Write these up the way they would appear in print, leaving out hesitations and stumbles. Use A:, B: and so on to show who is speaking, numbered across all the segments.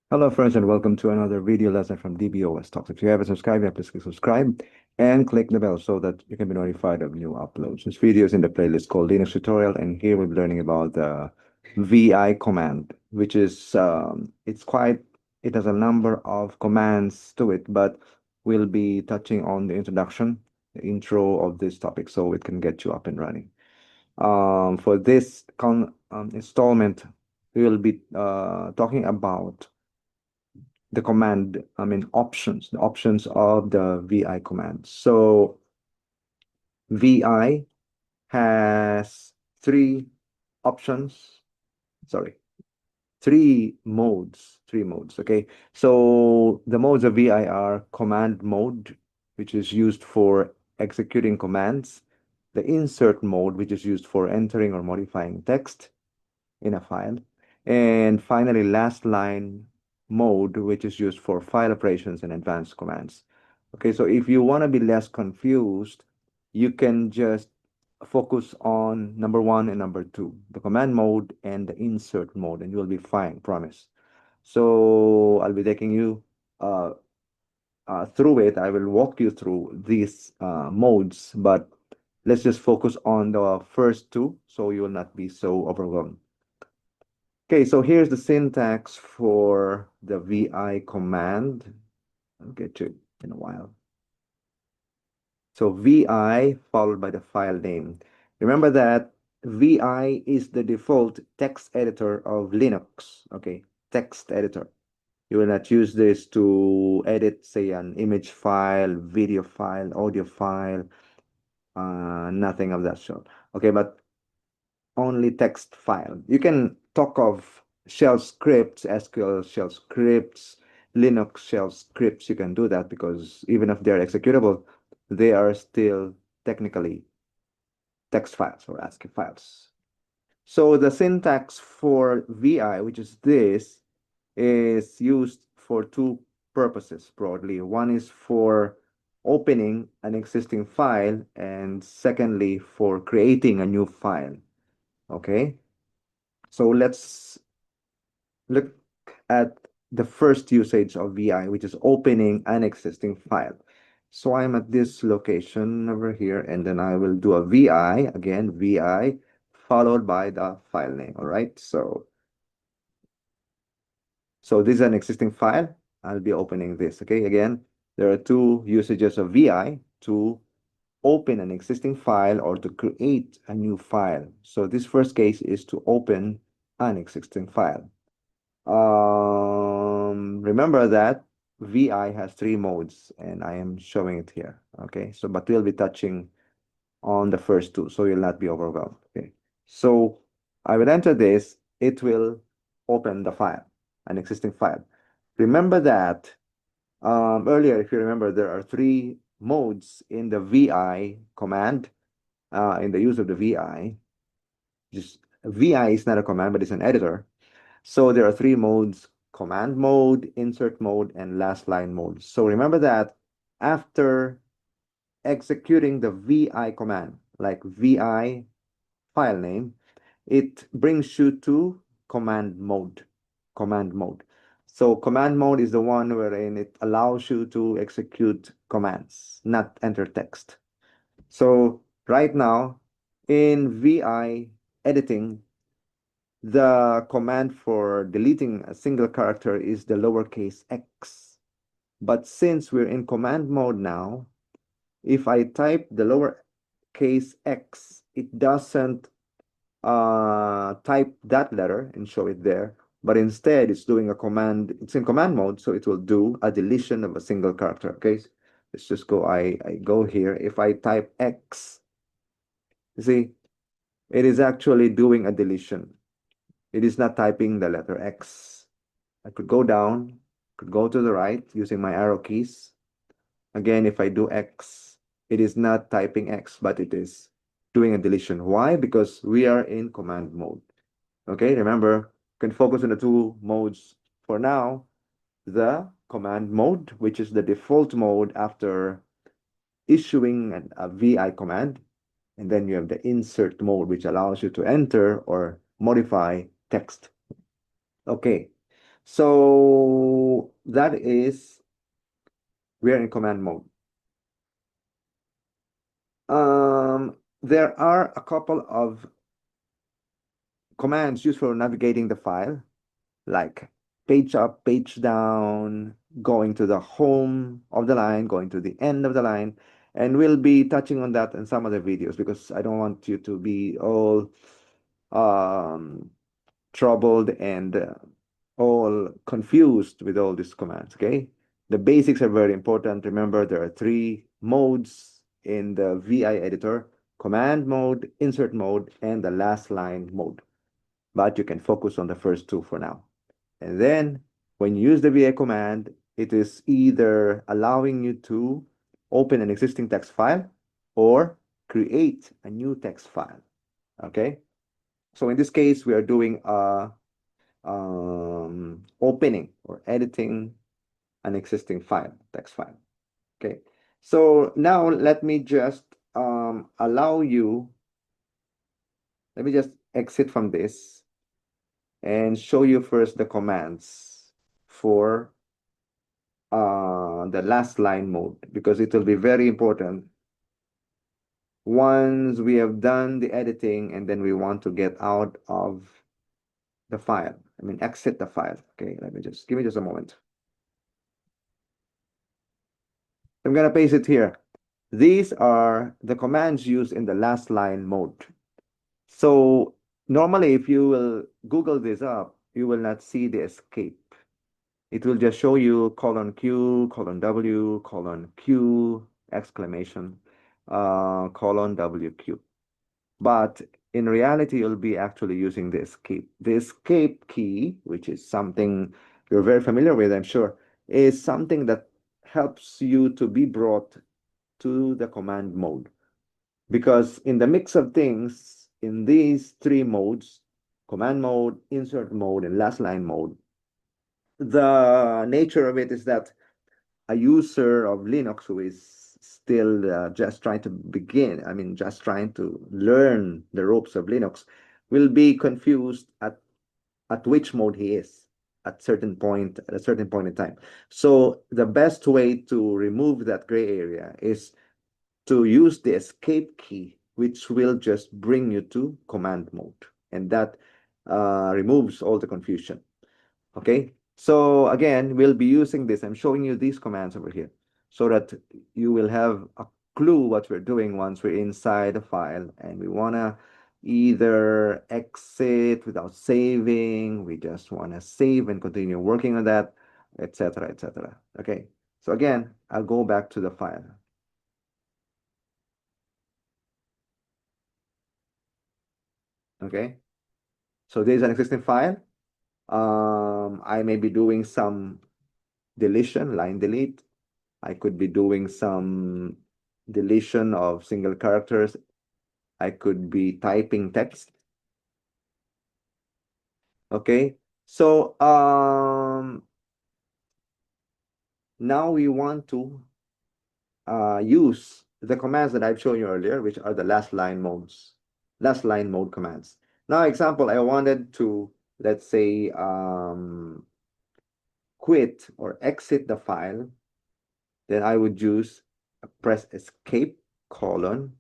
A: Hello, friends, and welcome to another video lesson from DBOS Talks. If you haven't subscribed yet, please click subscribe and click the bell so that you can be notified of new uploads. This video is in the playlist called Linux Tutorial, and here we'll be learning about the VI command, which is it has a number of commands to it, but we'll be touching on the introduction, the intro of this topic, so it can get you up and running. For this installment, we will be talking about the command, options, the options of the VI command. So VI has options, sorry, three modes, okay? So the modes of VI are command mode, which is used for executing commands, the insert mode, which is used for entering or modifying text in a file. And finally, last line mode, which is used for file operations and advanced commands. Okay, so if you want to be less confused, you can just focus on number one and number two, the command mode and the insert mode, and you will be fine, promise. So I'll be taking you uh, through it. I will walk you through these modes, but let's just focus on the first two so you will not be so overwhelmed. Okay, so here's the syntax for the VI command. I'll get to it in a while. So VI followed by the file name. Remember that VI is the default text editor of Linux. Okay, text editor. You will not use this to edit, say, an image file, video file, audio file, nothing of that sort. Okay, but only text file. You can talk of shell scripts, SQL shell scripts, Linux shell scripts. You can do that because even if they're executable, they are still technically text files or ASCII files. So the syntax for VI, which is this, is used for two purposes broadly. One is for opening an existing file, and secondly, for creating a new file. Okay, so let's look at the first usage of VI, which is opening an existing file. So I'm at this location over here, and then I will do a VI, again, VI, followed by the file name, all right? So this is an existing file. I'll be opening this, okay? Again, there are two usages of VI, to open an existing file or to create a new file. So this first case is to open an existing file. Remember that VI has three modes, and I am showing it here. Okay, so but we'll be touching on the first two, so you'll not be overwhelmed. Okay, so I will enter this. It will open the file, an existing file. Remember that earlier, if you remember, there are three modes in the VI command, in the use of the VI. Just VI is not a command, but it's an editor. So there are three modes: command mode, insert mode, and last line mode. So remember that after executing the VI command, like VI file name, it brings you to command mode. Command mode. So command mode is the one wherein it allows you to execute commands, not enter text. So right now in VI editing, the command for deleting a single character is the lowercase x. But since we're in command mode now, if I type the lowercase x, it doesn't type that letter and show it there, but instead it's doing a command. It's in command mode, so it will do a deletion of a single character. Okay, let's just go. I go here. If I type x, you see, it is actually doing a deletion. It is not typing the letter X. I could go down, could go to the right using my arrow keys. Again, if I do X, it is not typing X, but it is doing a deletion. Why? Because we are in command mode. Okay, remember, you can focus on the two modes for now. The command mode, which is the default mode after issuing a VI command. And then you have the insert mode, which allows you to enter or modify text. Okay, So that is, we are in command mode. There are a couple of commands used for navigating the file, like page up, page down, going to the home of the line, going to the end of the line. And we'll be touching on that in some other videos because I don't want you to be all um, troubled and all confused with all these commands, okay? The basics are very important. Remember, there are three modes in the VI editor: command mode, insert mode, and the last line mode. But you can focus on the first two for now. And then when you use the VI command, it is either allowing you to open an existing text file or create a new text file, okay? So in this case, we are doing a opening or editing an existing file, text file. Okay. So now let me just allow you, let me just exit from this and show you first the commands for the last line mode, because it will be very important once we have done the editing and then we want to get out of the file. I mean, exit the file. Okay, let me just, give me just a moment. I'm gonna paste it here. These are the commands used in the last line mode. So normally, if you will Google this up, you will not see the escape. It will just show you colon Q, colon W, colon Q, exclamation, colon WQ. But in reality, you'll be actually using the escape. The escape key, which is something you're very familiar with, I'm sure, is something that helps you to be brought to the command mode. Because in the mix of things, in these three modes, command mode, insert mode, and last line mode, the nature of it is that a user of Linux who is still just trying to begin, I mean, just trying to learn the ropes of Linux, will be confused at which mode he is at a certain point in time. So the best way to remove that gray area is to use the escape key, which will just bring you to command mode. And that removes all the confusion. Okay, so again, we'll be using this. I'm showing you these commands over here so that you will have a clue what we're doing once we're inside the file and we want to either exit without saving, we just want to save and continue working on that, etc., etc. Okay, so again, I'll go back to the file. Okay, so there's an existing file. I may be doing some deletion, line delete. I could be doing some deletion of single characters. I could be typing text. Okay, so now we want to use the commands that I've shown you earlier, which are the last line modes, last line mode commands. Now, example, I wanted to, let's say, quit or exit the file, then I would use press escape colon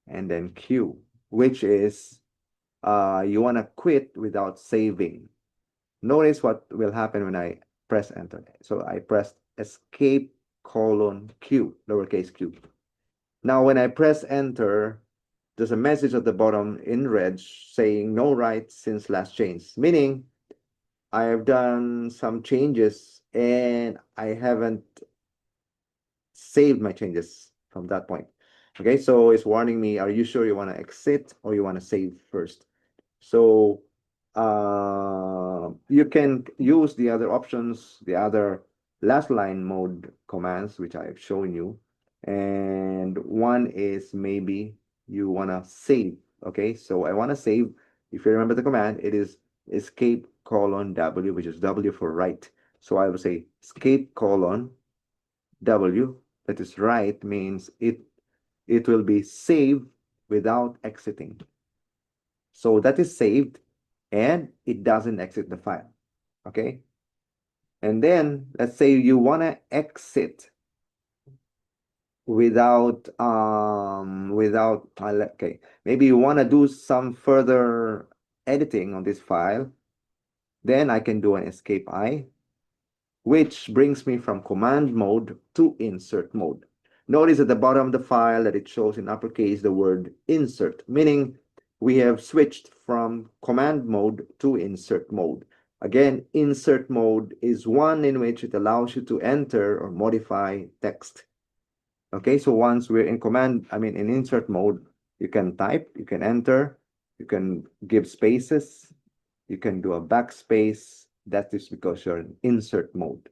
A: and then Q, which is you want to quit without saving. Notice what will happen when I press enter. So I pressed escape colon Q, lowercase q. Now when I press enter, there's a message at the bottom in red saying no write since last change, meaning I have done some changes and I haven't saved my changes from that point. Okay, so it's warning me, are you sure you want to exit or you want to save first? So you can use the other options, the other last line mode commands, which I have shown you. And one is maybe you want to save. Okay, so I want to save. If you remember the command, it is escape colon W, which is W for write. So I will say escape colon W, that is write, means it will be saved without exiting. So that is saved and it doesn't exit the file. Okay. And then let's say you want to exit without okay, maybe you want to do some further editing on this file, then I can do an escape I, which brings me from command mode to insert mode. Notice at the bottom of the file that it shows in uppercase the word insert, meaning we have switched from command mode to insert mode. Again, insert mode is one in which it allows you to enter or modify text. Okay, so once we're in in insert mode, you can type, you can enter, you can give spaces, you can do a backspace. That is because you're in insert mode.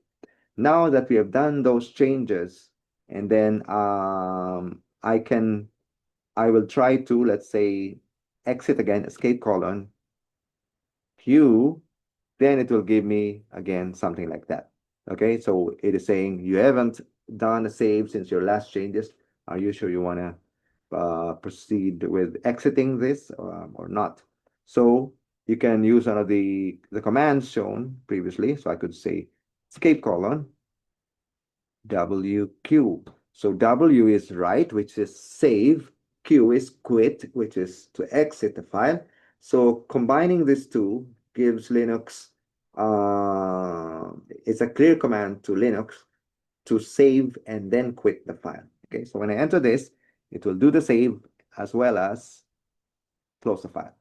A: Now that we have done those changes, and then I will try to, let's say, exit again, escape colon, Q, then it will give me again something like that. Okay, so it is saying you haven't done a save since your last changes. Are you sure you want to proceed with exiting this or not? So you can use one of the commands shown previously. So I could say escape colon WQ. So W is write, which is save. Q is quit, which is to exit the file. So combining these two gives Linux, it's a clear command to Linux to save and then quit the file. Okay, so when I enter this, it will do the save as well as close the file.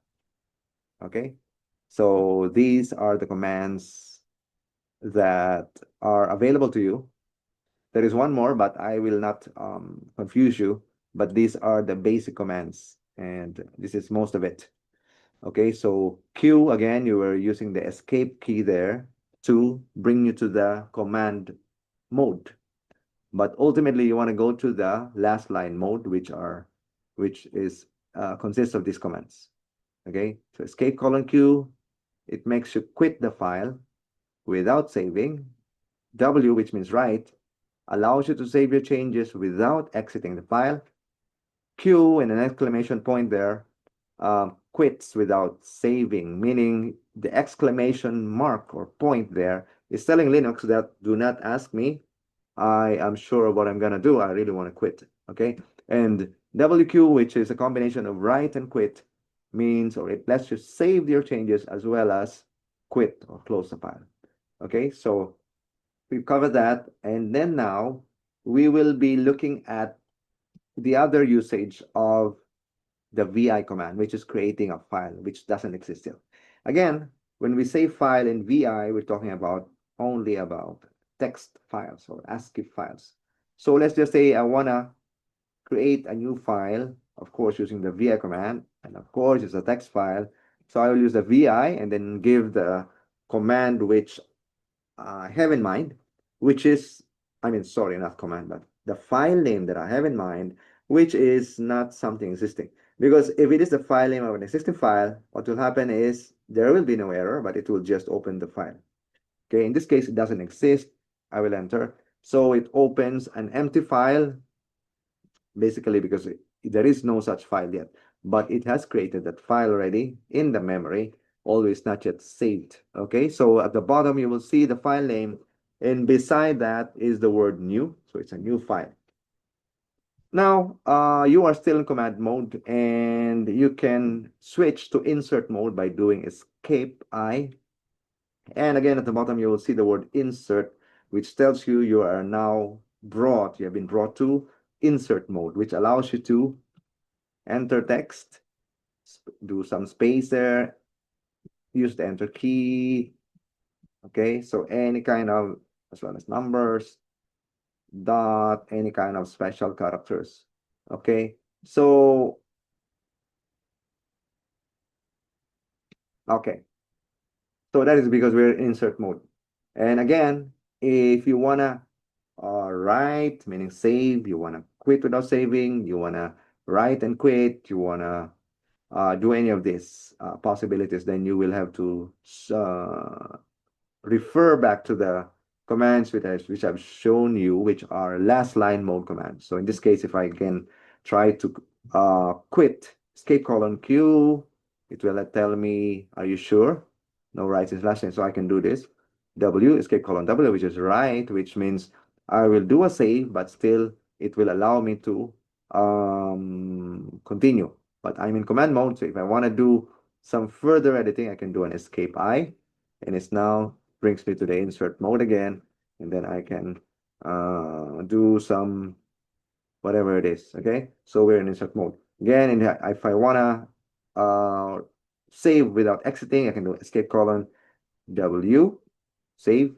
A: Okay, so these are the commands that are available to you. There is one more, but I will not confuse you. But these are the basic commands, and this is most of it. Okay, so Q, again, you were using the escape key there to bring you to the command mode. But ultimately, you want to go to the last line mode, which is consists of these commands. Okay, so escape colon Q, it makes you quit the file without saving. W, which means write, allows you to save your changes without exiting the file. Q and an exclamation point there quits without saving, meaning the exclamation mark or point there is telling Linux that do not ask me. I am sure of what I'm going to do. I really want to quit. Okay. And WQ, which is a combination of write and quit, means or it lets you save your changes as well as quit or close the file. Okay. So we've covered that. And then now we will be looking at the other usage of the VI command, which is creating a file which doesn't exist yet. Again, when we say file in VI, we're talking about only about text files or ASCII files. So let's just say I want to create a new file, of course, using the VI command, and of course, it's a text file. So I will use the VI and then give the command which I have in mind, which is, sorry, not command, but the file name that I have in mind, which is not something existing. Because if it is the file name of an existing file, what will happen is there will be no error, but it will just open the file. Okay, in this case, it doesn't exist. I will enter. So it opens an empty file, basically because there is no such file yet, but it has created that file already in the memory, always not yet saved. Okay, so at the bottom, you will see the file name, and beside that is the word new. So it's a new file. Now, you are still in command mode, and you can switch to insert mode by doing escape I. And again, at the bottom, you will see the word insert, which tells you you are now you have been brought to insert mode, which allows you to enter text, do some space there, use the enter key. Okay, so any kind of, as well as numbers, dot, any kind of special characters. Okay, so, okay. So that is because we're in insert mode. And again, if you wanna write, meaning save, you wanna quit without saving, you wanna write and quit, you wanna do any of these possibilities, then you will have to refer back to the commands which I've shown you, which are last line mode commands. So in this case, if I can try to quit, escape colon Q, it will tell me, are you sure? No writes is last line, so I can do this. W, escape colon W, which is write, which means I will do a save, but still it will allow me to continue. But I'm in command mode, so if I want to do some further editing, I can do an escape I, and it's now brings me to the insert mode again, and then I can do some whatever it is. Okay, so we're in insert mode again, and if I wanna save without exiting, I can do escape colon W, save.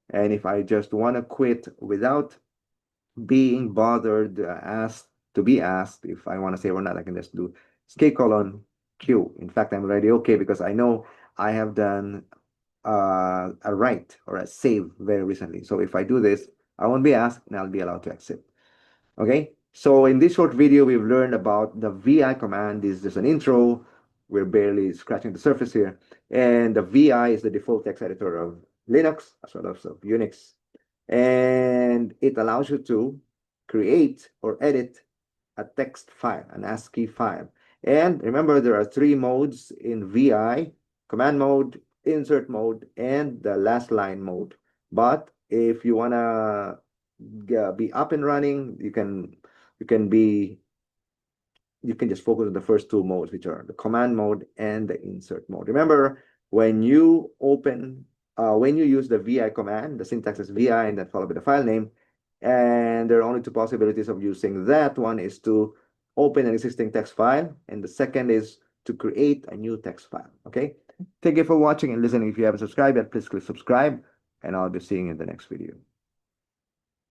A: And if I just wanna quit without being bothered, asked to be asked if I wanna save or not, I can just do escape colon Q. In fact, I'm already okay because I know I have done a write or a save very recently. So if I do this, I won't be asked and I'll be allowed to exit. Okay, so in this short video, we've learned about the VI command. This is just an intro. We're barely scratching the surface here. And the VI is the default text editor of Linux as well as of Unix. And it allows you to create or edit a text file, an ASCII file. And remember, there are three modes in VI: command mode, insert mode, and the last line mode. But if you want to be up and running, you can be you can just focus on the first two modes, which are the command mode and the insert mode. Remember, when you when you use the VI command, the syntax is VI and then followed by the file name. And there are only two possibilities of using that. One is to open an existing text file, and the second is to create a new text file. Okay. Thank you for watching and listening. If you haven't subscribed yet, please click subscribe, and I'll be seeing you in the next video.